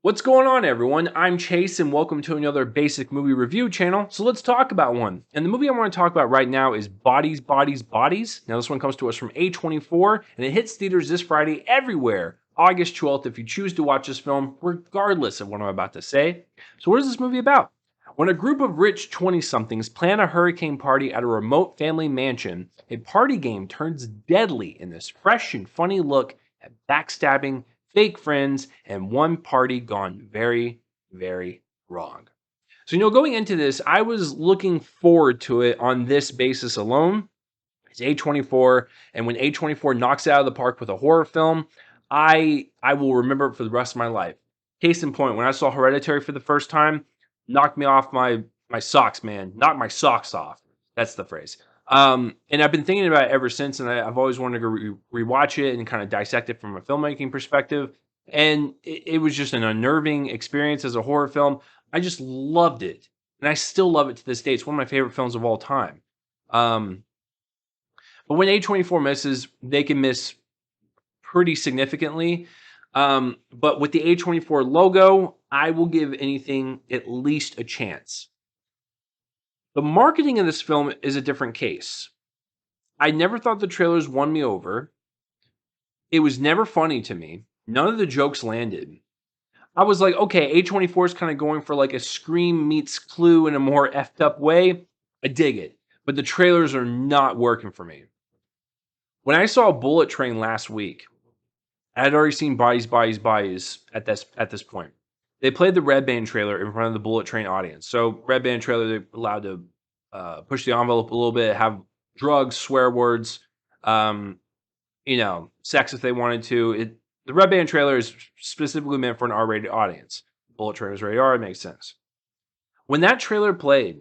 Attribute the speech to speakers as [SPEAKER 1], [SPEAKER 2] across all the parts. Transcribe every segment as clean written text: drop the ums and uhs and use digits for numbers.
[SPEAKER 1] What's going on, everyone? I'm Chase, and welcome to another basic movie review channel. So let's talk about one. And the movie I want to talk about right now is Bodies, Bodies, Bodies. Now, this one comes to us from A24, and it hits theaters this Friday everywhere, August 12th, if you choose to watch this film, regardless of what I'm about to say. So, what is this movie about? When a group of rich 20-somethings plan a hurricane party at a remote family mansion, a party game turns deadly in this fresh and funny look at backstabbing, fake friends, and one party gone very, very wrong. So, going into this, I was looking forward to it on this basis alone. It's A24, and when A24 knocks it out of the park with a horror film, I will remember it for the rest of my life. Case in point, when I saw Hereditary for the first time, knocked me off my socks, man. Knocked my socks off. That's the phrase. And I've been thinking about it ever since, and I've always wanted to rewatch it and kind of dissect it from a filmmaking perspective. And it was just an unnerving experience as a horror film. I just loved it, and I still love it to this day. It's one of my favorite films of all time. Um, but when A24 misses, they can miss pretty significantly. But with the A24 logo, I will give anything at least a chance. The marketing of this film is a different case. I never thought the trailers won me over. It was never funny to me. None of the jokes landed. I was like, okay, A24 is kind of going for like a Scream meets Clue in a more effed up way. I dig it. But the trailers are not working for me. When I saw Bullet Train last week, I had already seen Bodies, Bodies, Bodies at this point. They played the Red Band trailer in front of the Bullet Train audience. So Red Band trailer, they're allowed to push the envelope a little bit, have drugs, swear words, sex if they wanted to. The Red Band trailer is specifically meant for an R-rated audience. Bullet Train is rated R, it makes sense. When that trailer played,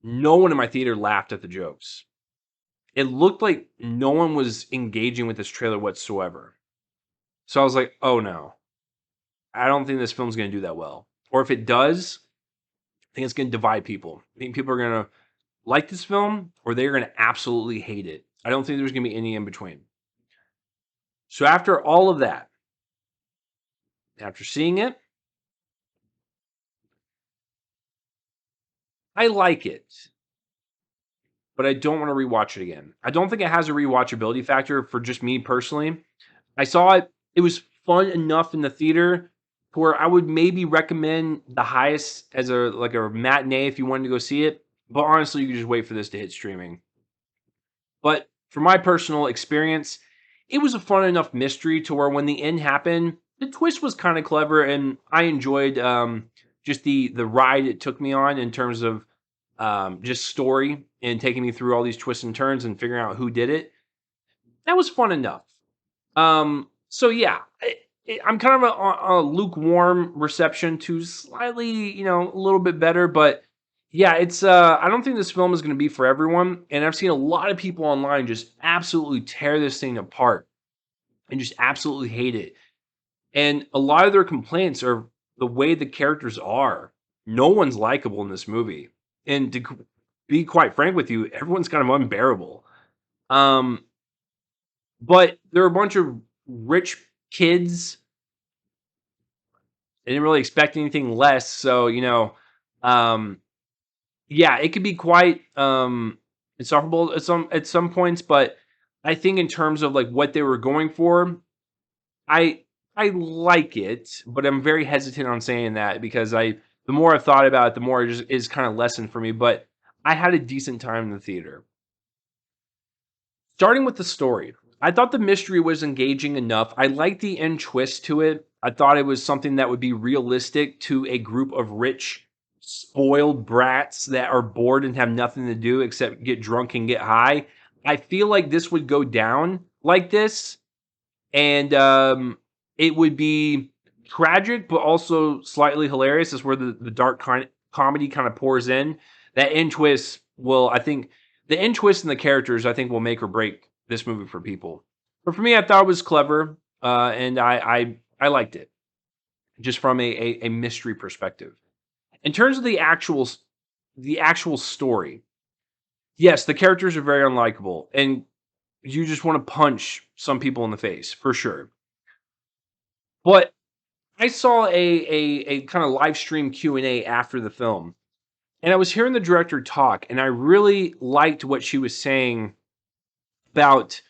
[SPEAKER 1] no one in my theater laughed at the jokes. It looked like no one was engaging with this trailer whatsoever. So I was like, oh no, I don't think this film's going to do that well. Or if it does, I think it's going to divide people. I think people are going to like this film or they're going to absolutely hate it. I don't think there's going to be any in between. So after all of that, after seeing it, I like it, but I don't want to rewatch it again. I don't think it has a rewatchability factor for just me personally. I saw it, it was fun enough in the theater to where I would maybe recommend the highest as a matinee if you wanted to go see it. But honestly, you could just wait for this to hit streaming. But for my personal experience, it was a fun enough mystery to where when the end happened, the twist was kind of clever, and I enjoyed just the ride it took me on in terms of just story and taking me through all these twists and turns and figuring out who did it. That was fun enough. So yeah, I'm kind of a lukewarm reception to slightly, a little bit better, but yeah, it's I don't think this film is going to be for everyone, and I've seen a lot of people online just absolutely tear this thing apart and just absolutely hate it. And a lot of their complaints are the way the characters are. No one's likable in this movie. And to be quite frank with you, everyone's kind of unbearable. But there are a bunch of rich kids. They didn't really expect anything less. So, yeah, it could be quite insufferable at some points, but I think in terms of like what they were going for, I I like it, but I'm very hesitant on saying that because the more I've thought about it, the more it just is kind of lessened for me. But I had a decent time in the theater. Starting with the story, I thought the mystery was engaging enough. I liked the end twist to it. I thought it was something that would be realistic to a group of rich, spoiled brats that are bored and have nothing to do except get drunk and get high. I feel like this would go down like this, and it would be tragic, but also slightly hilarious. Is where the dark comedy kind of pours in. That end twist will, I think, the end twist and the characters, I think, will make or break this movie for people. But for me, I thought it was clever, and I liked it, just from a mystery perspective. In terms of the actual story, yes, the characters are very unlikable, and you just want to punch some people in the face for sure. But I saw a kind of live stream Q&A after the film, and I was hearing the director talk, and I really liked what she was saying about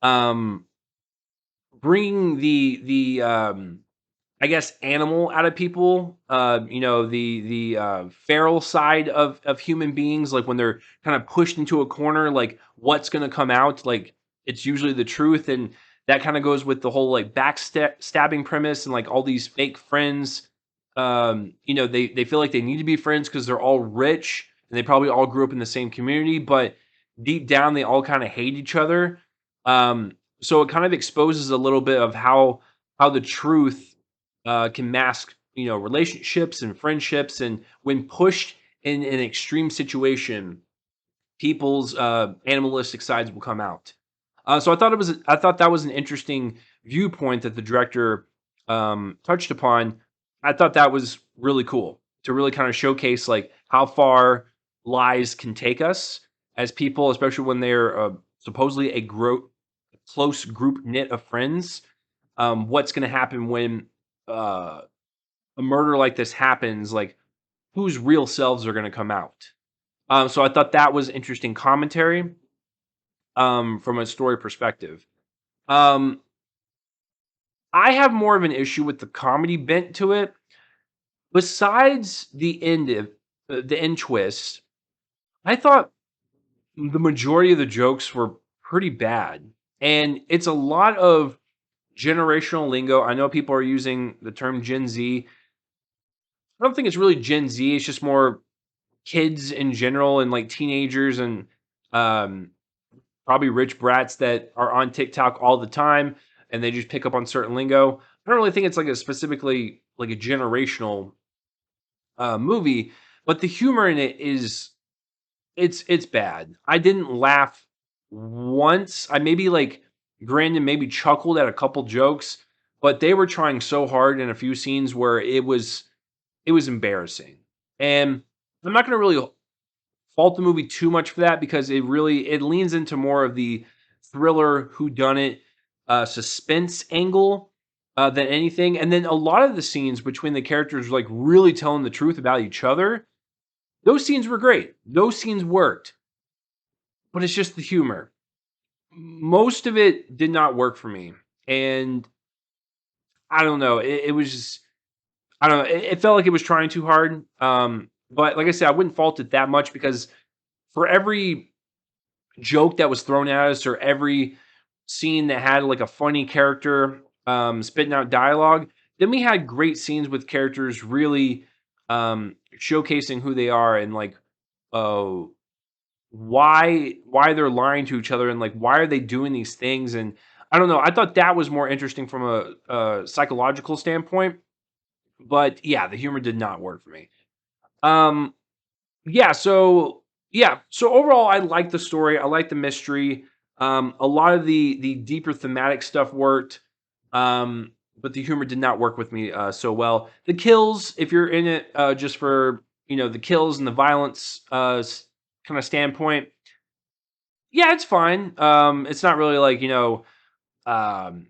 [SPEAKER 1] um, bringing the I guess animal out of people. The feral side of human beings, like when they're kind of pushed into a corner, like what's going to come out, like it's usually the truth, and that kind of goes with the whole like backstabbing premise and like all these fake friends. They feel like they need to be friends because they're all rich and they probably all grew up in the same community, but deep down they all kind of hate each other. So it kind of exposes a little bit of how the truth can mask, relationships and friendships, and when pushed in an extreme situation, people's animalistic sides will come out. So I thought that was an interesting viewpoint that the director touched upon. I thought that was really cool to really kind of showcase like how far lies can take us as people, especially when they're supposedly close group knit of friends. What's going to happen when uh, a murder like this happens? Like whose real selves are going to come out? So I thought that was interesting commentary from a story perspective. Um, I have more of an issue with the comedy bent to it. Besides the end twist, I thought the majority of the jokes were pretty bad, and it's a lot of generational lingo. I know people are using the term Gen Z. I don't think it's really Gen Z. It's just more kids in general and like teenagers and um, probably rich brats that are on TikTok all the time and they just pick up on certain lingo. I don't really think it's like a specifically like a generational movie, but the humor in it is it's bad. I didn't laugh once. I maybe like Brandon maybe chuckled at a couple jokes, but they were trying so hard in a few scenes where it was embarrassing. And I'm not going to really fault the movie too much for that because it leans into more of the thriller whodunit suspense angle than anything. And then a lot of the scenes between the characters like really telling the truth about each other, those scenes were great. Those scenes worked, but it's just the humor. Most of it did not work for me, and I don't know. It was just I don't know. It felt like it was trying too hard. But like I said, I wouldn't fault it that much because for every joke that was thrown at us or every scene that had like a funny character spitting out dialogue, then we had great scenes with characters really showcasing who they are and like uh why they're lying to each other and like why are they doing these things. And I don't know, I thought that was more interesting from a psychological standpoint, but yeah, the humor did not work for me. um yeah, so overall, I like the story. I like the mystery. A lot of the deeper thematic stuff worked, but the humor did not work with me so well. The kills, if you're in it just for the kills and the violence kind of standpoint, yeah, it's fine. It's not really like um,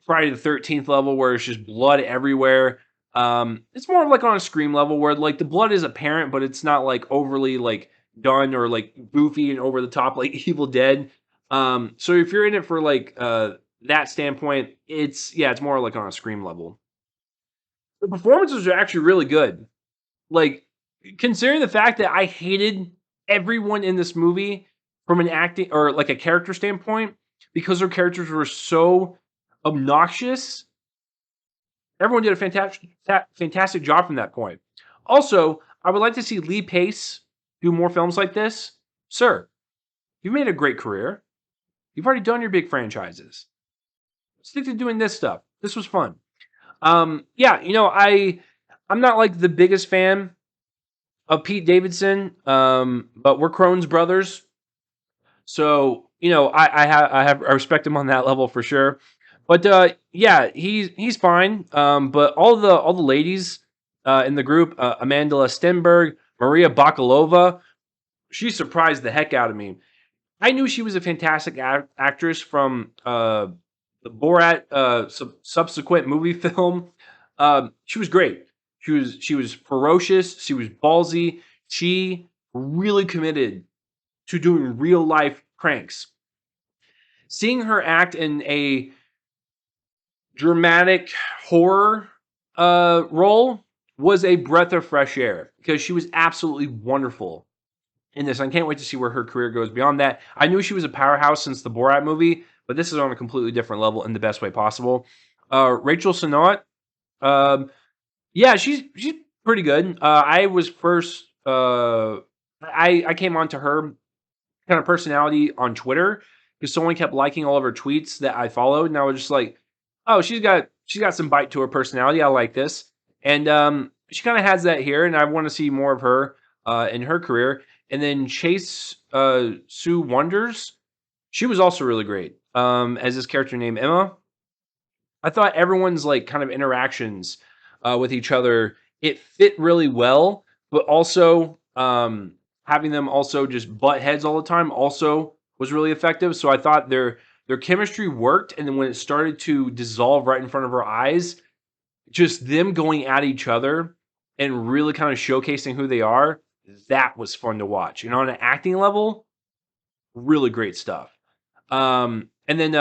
[SPEAKER 1] Friday the 13th level where it's just blood everywhere. It's more of like on a Scream level where like the blood is apparent, but it's not like overly like done or like goofy and over the top like Evil Dead. So if you're in it for like that standpoint, it's more like on a Scream level. The performances are actually really good. Like considering the fact that I hated everyone in this movie from an acting or like a character standpoint because their characters were so obnoxious. Everyone did a fantastic job from that point. Also, I would like to see Lee Pace do more films like this. Sir, you've made a great career. You've already done your big franchises. Stick to doing this stuff. This was fun. Yeah, I'm not like the biggest fan of Pete Davidson, but we're Crohn's brothers, so I respect him on that level for sure. But yeah, he's fine. But all the ladies in the group, Amanda Stenberg, Maria Bakalova, she surprised the heck out of me. I knew she was a fantastic actress from the Borat subsequent movie film. She was great. She was ferocious. She was ballsy. She really committed to doing real life pranks. Seeing her act in a dramatic horror role was a breath of fresh air because she was absolutely wonderful in this. I can't wait to see where her career goes beyond that. I knew she was a powerhouse since the Borat movie, but this is on a completely different level in the best way possible. Rachel Sennott, yeah, she's pretty good. I was first. I came onto her kind of personality on Twitter because someone kept liking all of her tweets that I followed, and I was just like, oh, she's got some bite to her personality. I like this, and she kind of has that here, and I want to see more of her in her career. And then Chase Sue Wonders, she was also really great as this character named Emma. I thought everyone's like kind of interactions with each other, it fit really well, but also having them also just butt heads all the time also was really effective. So I thought their chemistry worked, and then when it started to dissolve right in front of our eyes, just them going at each other and really kind of showcasing who they are, that was fun to watch. And on an acting level, really great stuff. And then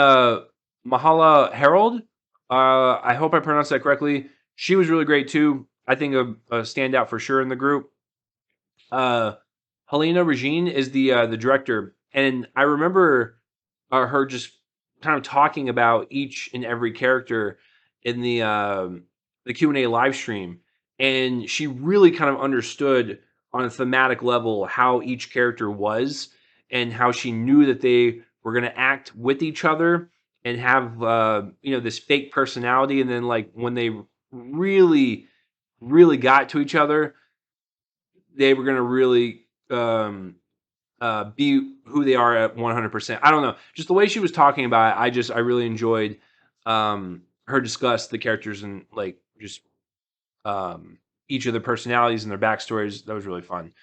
[SPEAKER 1] Mahala Harold, I hope I pronounced that correctly. She was really great too. I think a standout for sure in the group. Uh, Helena Regine is the director, and I remember her just kind of talking about each and every character in the Q&A live stream, and she really kind of understood on a thematic level how each character was and how she knew that they were going to act with each other and have this fake personality, and then like when they really got to each other, they were going to really be who they are at 100%. I don't know. Just the way she was talking about it, I really enjoyed her discuss the characters and like just each of their personalities and their backstories. That was really fun.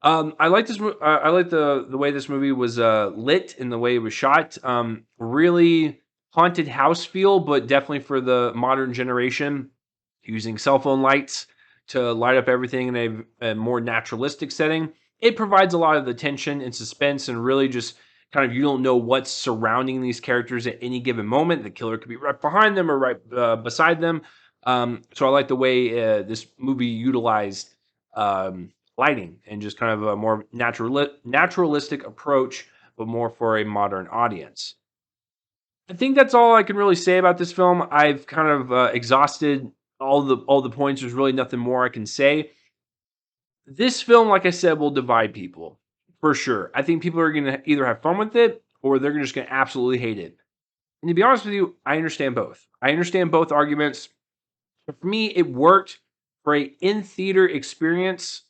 [SPEAKER 1] I like this. I like the way this movie was lit and the way it was shot. Really haunted house feel, but definitely for the modern generation, using cell phone lights to light up everything in a more naturalistic setting. It provides a lot of the tension and suspense, and really just kind of you don't know what's surrounding these characters at any given moment. The killer could be right behind them or right beside them. So I like the way this movie utilized lighting and just kind of a more naturalistic approach, but more for a modern audience. I think that's all I can really say about this film. I've kind of exhausted all the points. There's really nothing more I can say. This film, like I said, will divide people for sure. I think people are going to either have fun with it or they're just going to absolutely hate it. And to be honest with you, I understand both. I understand both arguments. But for me, it worked for a in theater experience.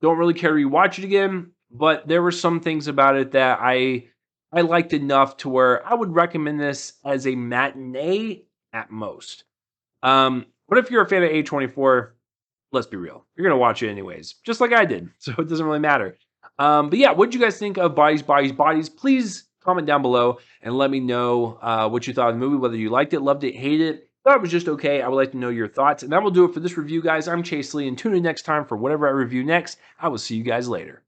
[SPEAKER 1] Don't really care to rewatch it again, but there were some things about it that I liked enough to where I would recommend this as a matinee at most. But if you're a fan of A24, let's be real, you're gonna watch it anyways, just like I did, so it doesn't really matter. But yeah, what did you guys think of Bodies, Bodies, Bodies? Please comment down below and let me know what you thought of the movie, whether you liked it, loved it, hated it, thought it was just okay. I would like to know your thoughts, and that will do it for this review, guys. I'm Chase Lee, and tune in next time for whatever I review next. I will see you guys later.